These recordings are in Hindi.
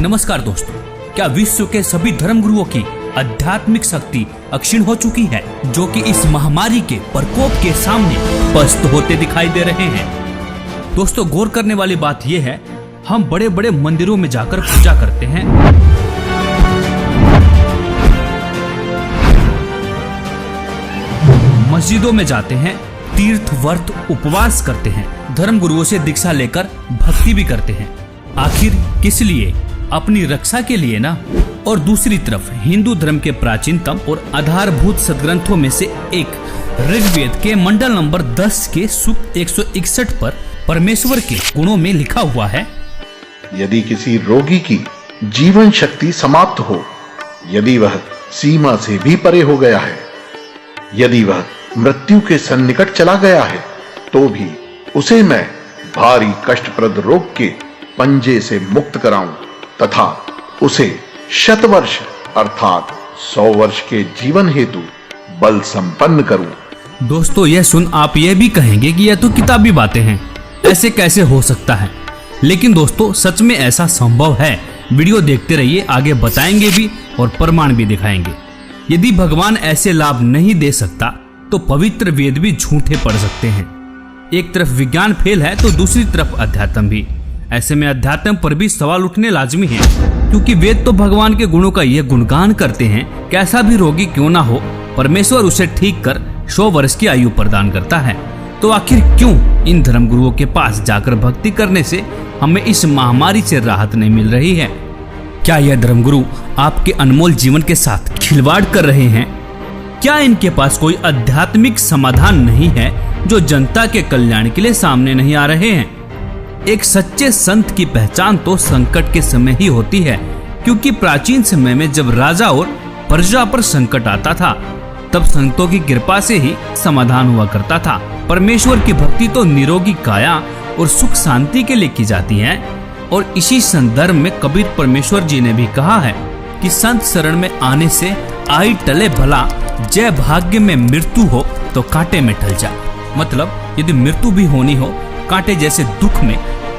नमस्कार दोस्तों, क्या विश्व के सभी धर्म गुरुओं की आध्यात्मिक शक्ति अक्षीण हो चुकी है, जो कि इस महामारी के प्रकोप के सामने पस्त होते दिखाई दे रहे हैं। दोस्तों, गौर करने वाली बात यह है, हम बड़े बड़े मंदिरों में जाकर पूजा करते हैं, मस्जिदों में जाते हैं, तीर्थ व्रत उपवास करते हैं, धर्म गुरुओं से दीक्षा लेकर भक्ति भी करते हैं। आखिर किस लिए? अपनी रक्षा के लिए ना। और दूसरी तरफ हिंदू धर्म के प्राचीनतम और आधारभूत सदग्रंथों में से एक ऋग्वेद के मंडल नंबर 10 के सूक्त 161 पर परमेश्वर के गुणों में लिखा हुआ है, यदि किसी रोगी की जीवन शक्ति समाप्त हो, यदि वह सीमा से भी परे हो गया है, यदि वह मृत्यु के सन्निकट चला गया है, तो भी उसे मैं भारी कष्टप्रद रोग के पंजे से मुक्त कराऊं तथा उसे शतवर्ष अर्थात 100 वर्ष के जीवन हेतु बल संपन्न करूं। दोस्तों, यह सुन आप यह भी कहेंगे कि यह तो किताबी बातें हैं, ऐसे कैसे हो सकता है? लेकिन दोस्तों, सच में ऐसा संभव है। वीडियो देखते रहिए, आगे बताएंगे भी और प्रमाण भी दिखाएंगे। यदि भगवान ऐसे लाभ नहीं दे सकता तो पवित्र वेद भी झूठे पड़ सकते हैं। एक तरफ विज्ञान फेल है तो दूसरी तरफ अध्यात्म भी। ऐसे में अध्यात्म पर भी सवाल उठने लाजमी है, क्योंकि वेद तो भगवान के गुणों का यह गुणगान करते हैं, कैसा भी रोगी क्यों ना हो, परमेश्वर उसे ठीक कर 100 वर्ष की आयु प्रदान करता है। तो आखिर क्यों इन धर्म गुरुओं के पास जाकर भक्ति करने से हमें इस महामारी से राहत नहीं मिल रही है? क्या यह धर्मगुरु आपके अनमोल जीवन के साथ खिलवाड़ कर रहे हैं? क्या इनके पास कोई आध्यात्मिक समाधान नहीं है जो जनता के कल्याण के लिए सामने नहीं आ रहे हैं? एक सच्चे संत की पहचान तो संकट के समय ही होती है, क्योंकि प्राचीन समय में जब राजा और प्रजा पर संकट आता था, तब संतों की कृपा से ही समाधान हुआ करता था। परमेश्वर की भक्ति तो निरोगी काया और सुख शांति के लिए की जाती है। और इसी संदर्भ में कबीर परमेश्वर जी ने भी कहा है कि संत शरण में आने से आई टले भला, जय भाग्य में मृत्यु हो तो कांटे में टल जा। मतलब यदि मृत्यु भी होनी हो, कांटे जैसे दुख में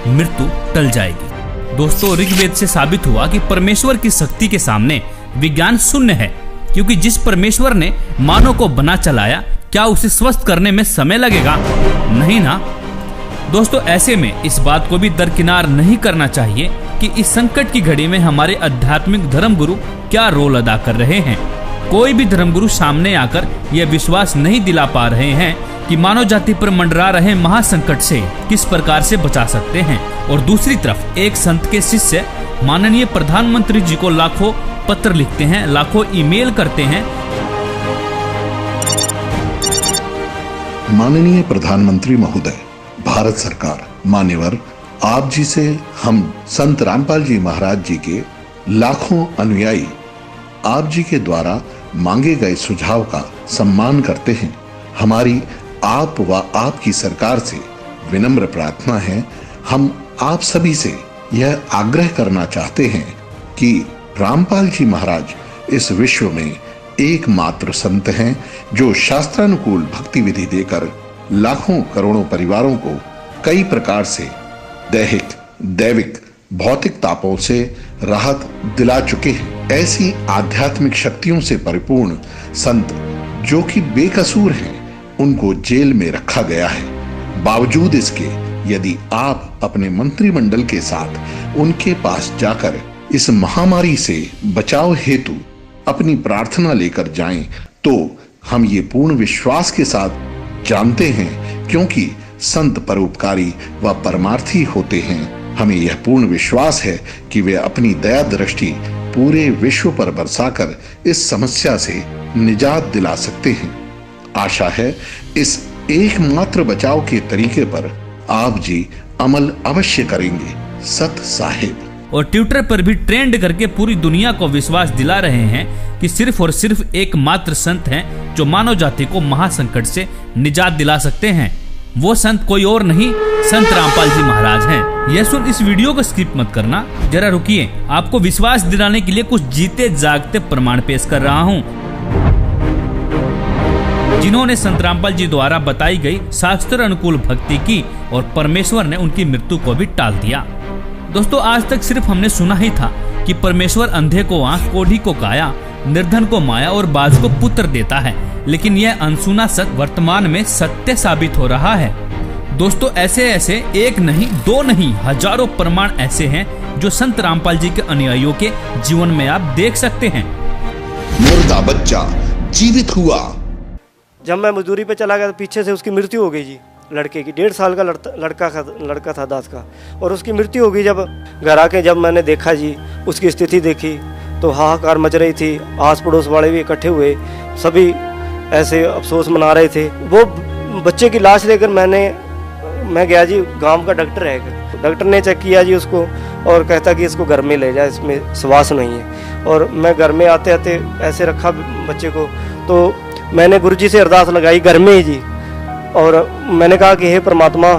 मृत्यु टल जाएगी। दोस्तों, ऋग्वेद से साबित हुआ कि परमेश्वर की शक्ति के सामने विज्ञान शून्य है, क्योंकि जिस परमेश्वर ने मानव को बना चलाया, क्या उसे स्वस्थ करने में समय लगेगा? नहीं ना। दोस्तों, ऐसे में इस बात को भी दरकिनार नहीं करना चाहिए कि इस संकट की घड़ी में हमारे आध्यात्मिक धर्म गुरु क्या रोल अदा कर रहे हैं। कोई भी धर्मगुरु सामने आकर यह विश्वास नहीं दिला पा रहे हैं कि मानव जाति पर मंडरा रहे महासंकट से किस प्रकार से बचा सकते हैं। और दूसरी तरफ एक संत के शिष्य माननीय प्रधानमंत्री जी को लाखों पत्र लिखते हैं, लाखों ईमेल करते हैं। माननीय प्रधानमंत्री महोदय, भारत सरकार, मान्यवर, आप जी से हम संत रामपाल जी महाराज जी के लाखों अनुयायी आप जी के द्वारा मांगे गए सुझाव का सम्मान करते हैं। हमारी आप व आपकी सरकार से विनम्र प्रार्थना है, हम आप सभी से यह आग्रह करना चाहते हैं कि रामपाल जी महाराज इस विश्व में एकमात्र संत हैं जो शास्त्रानुकूल भक्ति विधि देकर लाखों करोड़ों परिवारों को कई प्रकार से दैहिक, दैविक, भौतिक तापों से राहत दिला चुके हैं। ऐसी आध्यात्मिक शक्तियों से परिपूर्ण संत जो कि बेकसूर हैं, उनको जेल में रखा गया है। बावजूद इसके यदि आप अपने मंत्रिमंडल के साथ उनके पास जाकर इस महामारी से बचाव हेतु अपनी प्रार्थना लेकर जाएं, तो हम ये पूर्ण विश्वास के साथ जानते हैं, क्योंकि संत परोपकारी व परमार्थी होते हैं, हमें यह पूर्ण विश्वास है कि वे अपनी दया दृष्टि पूरे विश्व पर बरसाकर इस समस्या से निजात दिला सकते हैं। आशा है इस एकमात्र बचाव के तरीके पर आप जी अमल अवश्य करेंगे। सत साहिब। और ट्विटर पर भी ट्रेंड करके पूरी दुनिया को विश्वास दिला रहे हैं कि सिर्फ और सिर्फ एकमात्र संत हैं जो मानव जाति को महासंकट से निजात दिला सकते हैं। वो संत कोई और नहीं, संत रामपाल जी महाराज हैं। यह सुन इस वीडियो को स्किप मत करना, जरा रुकिए, आपको विश्वास दिलाने के लिए कुछ जीते जागते प्रमाण पेश कर रहा हूँ, जिन्होंने संत रामपाल जी द्वारा बताई गई शास्त्र अनुकूल भक्ति की और परमेश्वर ने उनकी मृत्यु को भी टाल दिया। दोस्तों आज तक सिर्फ हमने सुना ही था कि परमेश्वर अंधे को आंख, कोढ़ी को काया, निर्धन को माया और बाज को पुत्र देता है, लेकिन यह अनसुना सत्य वर्तमान में सत्य साबित हो रहा है। दोस्तों ऐसे ऐसे एक नहीं, दो नहीं, हजारों प्रमाण ऐसे हैं जो संत रामपाल जी के अनुयायियों के जीवन में आप देख सकते हैं। मुर्दा बच्चा जीवित हुआ। जब मैं मजदूरी पे चला गया तो पीछे से उसकी मृत्यु हो गई जी, लड़के की। 1.5 साल का लड़का था दास का, और उसकी मृत्यु हो गई। जब घर आके जब मैंने देखा जी, उसकी स्थिति देखी तो हाहाकार मच रही थी। आस पड़ोस वाले भी इकट्ठे हुए, सभी ऐसे अफसोस मना रहे थे। वो बच्चे की लाश लेकर मैं गया जी, गांव का डॉक्टर है, डॉक्टर ने चेक किया जी उसको और कहता कि इसको घर में ले जाए, इसमें श्वास नहीं है। और मैं घर में आते आते ऐसे रखा बच्चे को, तो मैंने गुरुजी से अरदास लगाई घर में ही जी, और मैंने कहा कि हे परमात्मा,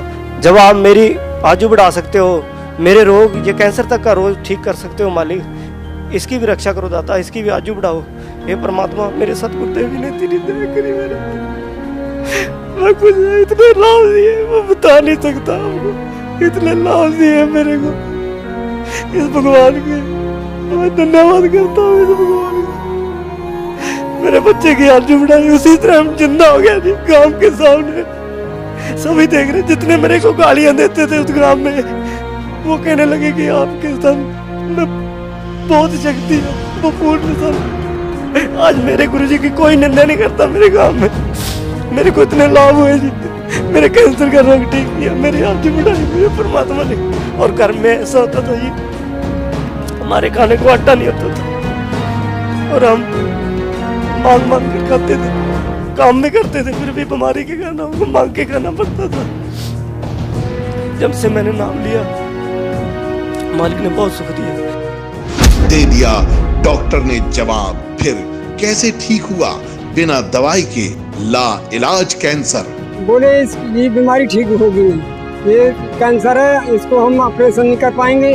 जब आप मेरी आयु बढ़ा सकते हो, मेरे रोग, ये कैंसर तक का रोग ठीक कर सकते हो मालिक, इसकी भी रक्षा करो दाता, इसकी भी आयु बढ़ाओ। हे परमात्मा, मेरे सतगुरुदेव जी ने तेरी दया करी मेरे, मैं कुछ इतने लाभ दिए मैं बता नहीं सकता आपको, इतने लाभ दिए मेरे को इस भगवान के, मैं धन्यवाद करता हूँ इस भगवान का। मेरे बच्चे की आयु बढ़ाई, उसी तरह हम जिंदा हो गया जी गांव के सामने, सभी देख रहे। जितने मेरे को गालियां देते थे उस ग्राम में, वो कहने लगे कि आपके संग में बहुत शक्ति है, वो पूर्ण संग। आज मेरे गुरुजी की कोई निंदा नहीं करता मेरे गांव में। मेरे को इतने लाभ हुए जी, मेरे कैंसर का रोग ठीक किया, मेरी आयु बढ़ाई मेरे परमात्मा ने। और घर में ऐसा होता था जी, हमारे खाने को आटा नहीं होता था और हम मांग मांग कर खाते थे, काम भी करते थे, फिर भी बीमारी के कारण हमको मांग के खाना पड़ता था। जब से मैंने नाम लिया, मालिक ने बहुत सुख दिया। दे दिया डॉक्टर ने जवाब, फिर कैसे ठीक हुआ बिना दवाई के ला इलाज कैंसर? बोले ये बीमारी ठीक होगी, ये कैंसर है, इसको हम ऑपरेशन नहीं कर पाएंगे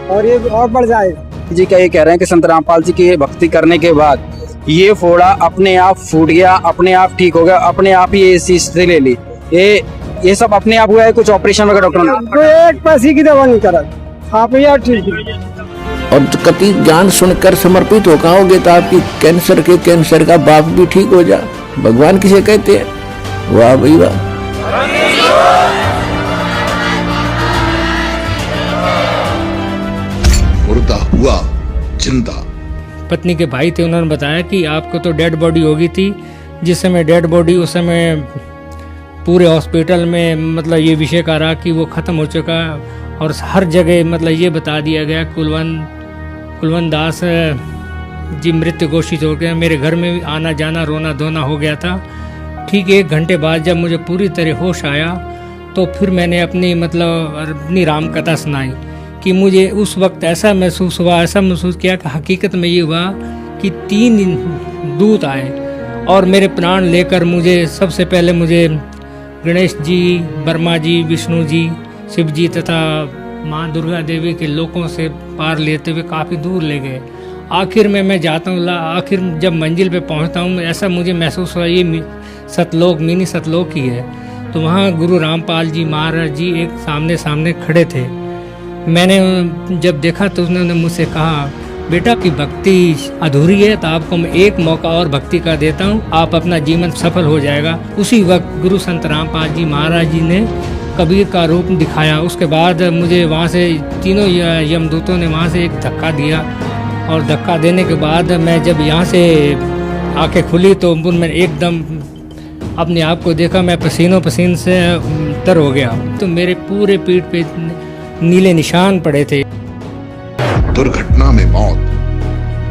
और ये और बढ़ जाएगा। जी क्या ये कह रहे हैं कि संत रामपाल जी की भक्ति करने के बाद ये फोड़ा अपने आप फूट गया, अपने आप ठीक हो गया, अपने आप ही ऐसी स्थिति ले ली, ये सब अपने आप हुआ है? कुछ ऑपरेशन वगैरह डॉक्टर ने? कोई एक पैसे की दवा नहीं करा, आप यार ठीक है। और कति ज्ञान सुनकर समर्पित हो होगे तो आपकी कैंसर का बाप भी ठीक हो जा। भगवान किसे कहते हैं? वाह भाई वाह। मुर्दा हुआ जिंदा। पत्नी के भाई थे, उन्होंने बताया कि आपको तो डेड बॉडी हो गई थी। जिस समय डेड बॉडी, उस समय पूरे हॉस्पिटल में मतलब ये विषय का रहा कि वो ख़त्म हो चुका, और हर जगह मतलब ये बता दिया गया कुलवंत दास जी मृत घोषित हो गया। मेरे घर में आना जाना, रोना धोना हो गया था। ठीक 1 घंटे बाद जब मुझे पूरी तरह होश आया तो फिर मैंने अपनी राम कथा सुनाई कि मुझे उस वक्त ऐसा महसूस किया कि हकीकत में ये हुआ कि 3 दूत आए और मेरे प्राण लेकर सबसे पहले मुझे गणेश जी, ब्रह्मा जी, विष्णु जी, शिव जी तथा माँ दुर्गा देवी के लोकों से पार लेते हुए काफ़ी दूर ले गए। आखिर में मैं जाता हूँ, आखिर जब मंजिल पे पहुँचता हूँ, ऐसा मुझे महसूस हुआ ये सतलोक, मिनी सतलोक ही है। तो वहाँ गुरु रामपाल जी महाराज जी एक सामने खड़े थे। मैंने जब देखा तो उन्होंने मुझसे कहा, बेटा की भक्ति अधूरी है, तो आपको मैं एक मौका और भक्ति का देता हूँ, आप अपना जीवन सफल हो जाएगा। उसी वक्त गुरु संत रामपाल जी महाराज जी ने कबीर का रूप दिखाया। उसके बाद मुझे वहाँ से तीनों यमदूतों ने वहाँ से एक धक्का दिया, और धक्का देने के बाद मैं जब यहाँ से आंखें खुली तो मैं एकदम अपने आप को देखा, मैं पसीन से तर हो गया। तो मेरे पूरे पीठ पे नीले निशान पड़े थे। दुर्घटना में मौत,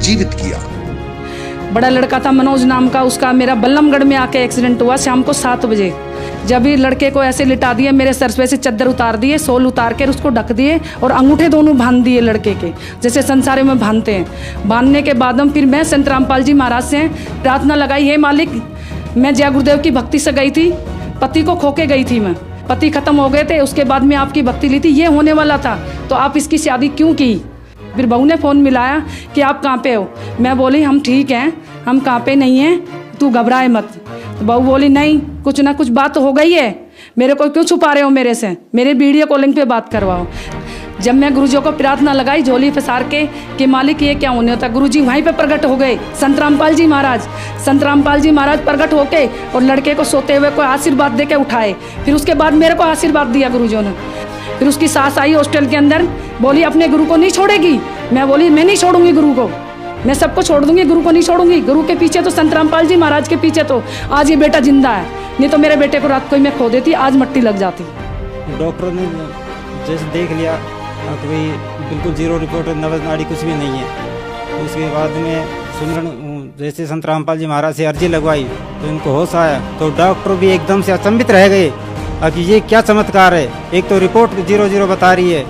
जीवित किया। बड़ा लड़का था मनोज नाम का, उसका मेरा बल्लमगढ़ में आके एक्सीडेंट हुआ शाम को 7 बजे। जब भी लड़के को ऐसे लिटा दिए, मेरे सर पे से चादर उतार दिए, सोल उतार कर उसको ढक दिए और अंगूठे दोनों बांध दिए लड़के के, जैसे संसारे में बांधते हैं। बांधने के बाद फिर मैं संत रामपाल जी महाराज से प्रार्थना लगाई, हे मालिक, मैं जय गुरुदेव की भक्ति से गई थी, पति को खो के गई थी, मैं पति खत्म हो गए थे, उसके बाद में आपकी भक्ति ली थी, ये होने वाला था, तो आप इसकी शादी क्यों की? फिर बहू ने फ़ोन मिलाया कि आप कहाँ पे हो? मैं बोली हम ठीक हैं, हम कहाँ पे नहीं हैं, तू घबराए मत। तो बहू बोली नहीं, कुछ ना कुछ बात हो गई है, मेरे को क्यों छुपा रहे हो मेरे से, मेरे वीडियो कॉलिंग पे बात करवाओ। जब मैं गुरुजी को प्रार्थना लगाई झोली पसार के कि मालिक ये क्या होने होता, गुरुजी वहीं पे प्रकट हो गए। संत रामपाल जी महाराज प्रकट होके और लड़के को सोते हुए को आशीर्वाद दे के उठाए। फिर उसके बाद मेरे को आशीर्वाद दिया गुरुजी ने। फिर उसकी सास आई हॉस्टल के अंदर, बोली अपने गुरु को नहीं छोड़ेगी। मैं बोली मैं नहीं छोड़ूंगी गुरु को, मैं सबको छोड़ दूंगी, गुरु को नहीं छोड़ूंगी। गुरु के पीछे तो संत रामपाल जी महाराज के पीछे तो आज ये बेटा जिंदा है, नहीं तो मेरे बेटे को रात को ही मैं खो देती, आज मट्टी लग जाती। डॉक्टर ने जैसे देख लिया कि भाई बिल्कुल जीरो रिपोर्ट, नब्ज नाड़ी कुछ भी नहीं है। तो उसके बाद में सुमरन जैसे संत रामपाल जी महाराज से अर्जी लगवाई तो इनको होश आया। तो डॉक्टर भी एकदम से अचंभित रह गए कि ये क्या चमत्कार है, एक तो रिपोर्ट 0-0 बता रही है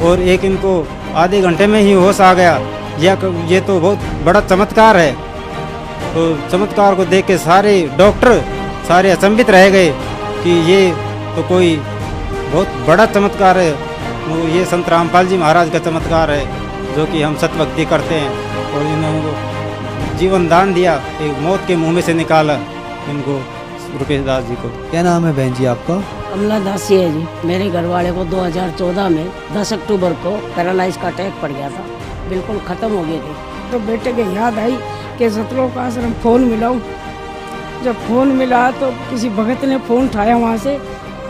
और एक इनको आधे घंटे में ही होश आ गया, ये तो बहुत बड़ा चमत्कार है। तो चमत्कार को देख के सारे डॉक्टर सारे अचंभित रह गए कि ये तो कोई बहुत बड़ा चमत्कार है, ये संत रामपाल जी महाराज का चमत्कार है जो कि हम सतभक्ति करते हैं। और इन्होंने जीवन दान दिया, एक मौत के मुंह में से निकाला इनको, रुपेश दास जी को। क्या नाम है बहन जी आपका? कमला दासी है जी। मेरे घर वाले को 2014 में 10 अक्टूबर को पैरालाइज का अटैक पड़ गया था, बिल्कुल ख़त्म हो गए थे। तो बेटे के याद आई कि सतलोक आश्रम फ़ोन मिलाऊं। जब फ़ोन मिला तो किसी भगत ने फ़ोन उठाया वहाँ से,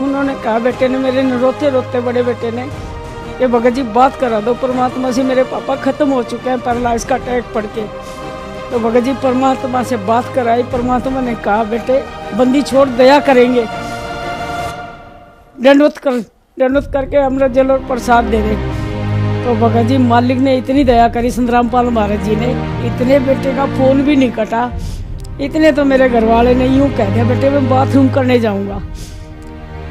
उन्होंने कहा बेटे ने, मेरे ने रोते रोते बड़े बेटे ने, ये भगत जी बात करा दो परमात्मा से, मेरे पापा ख़त्म हो चुके हैं पैरालाइज का अटैक पड़ के। तो भगत जी परमात्मा से बात कराई, परमात्मा ने कहा बेटे बंदी छोड़, दया करेंगे, दंडवत करके अमृत जल और प्रसाद दे दे। तो भगत जी मालिक ने इतनी दया करी, संत रामपाल महाराज जी ने, इतने बेटे का फ़ोन भी नहीं कटा। इतने तो मेरे घर वाले ने यूँ कह दिया बेटे मैं बाथरूम करने जाऊँगा।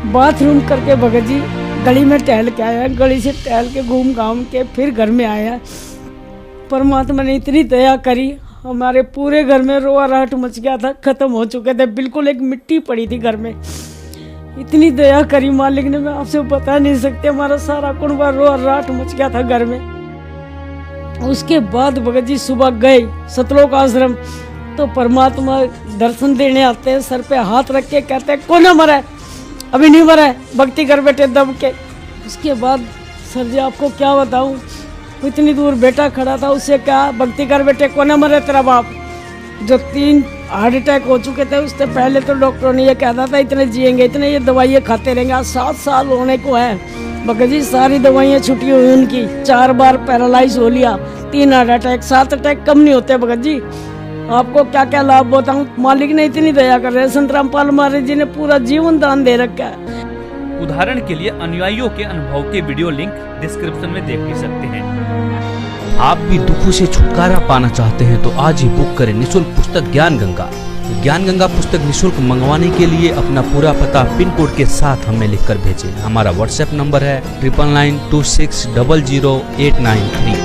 बाथरूम करके भगत जी गली में टहल के आया, गली से टहल के घूम घाम के फिर घर में आया। परमात्मा ने इतनी दया करी, हमारे पूरे घर में रोआ राहट मच गया था, ख़त्म हो चुके थे, बिल्कुल एक मिट्टी पड़ी थी घर में। इतनी दया करी मालिक ने, मैं आपसे बता नहीं सकते, हमारा सारा कुनबा रोआ राहट मच गया था घर में। उसके बाद भगत जी सुबह गए सतलोक आश्रम, तो परमात्मा दर्शन देने आते हैं, सर पे हाथ रख के कहते हैं कौन मरा है, अभी नहीं मरा है, भक्ति कर बेटे दब के। उसके बाद सर जी आपको क्या बताऊं, इतनी दूर बेटा खड़ा था, उससे कहा भक्ति कर बेटे, कौन मरे तेरा बाप। जो 3 हार्ट अटैक हो चुके थे, उससे पहले तो डॉक्टरों ने ये कहता था इतने जिएंगे, इतने ये दवाइयाँ खाते रहेंगे। आज 7 साल होने को है भगत जी, सारी दवाइयाँ छुट्टी हुई उनकी, 4 बार पैरालाइज हो लिया, 3 हार्ट अटैक, 7 अटैक कम नहीं होते भगत जी। आपको क्या क्या लाभ बताऊं, मालिक ने इतनी दया कर रहे हैं, संत रामपाल महाराज जी ने पूरा जीवन दान दे रखा है। उदाहरण के लिए अनुयायियों के अनुभव के वीडियो लिंक डिस्क्रिप्शन में देख भी सकते हैं। आप भी दुखों से छुटकारा पाना चाहते हैं तो आज ही बुक करें निःशुल्क पुस्तक ज्ञान गंगा। ज्ञान गंगा पुस्तक निःशुल्क मंगवाने के लिए अपना पूरा पता पिन कोड के साथ हमें लिखकर भेजें। हमारा व्हाट्सएप नंबर है 9992600893।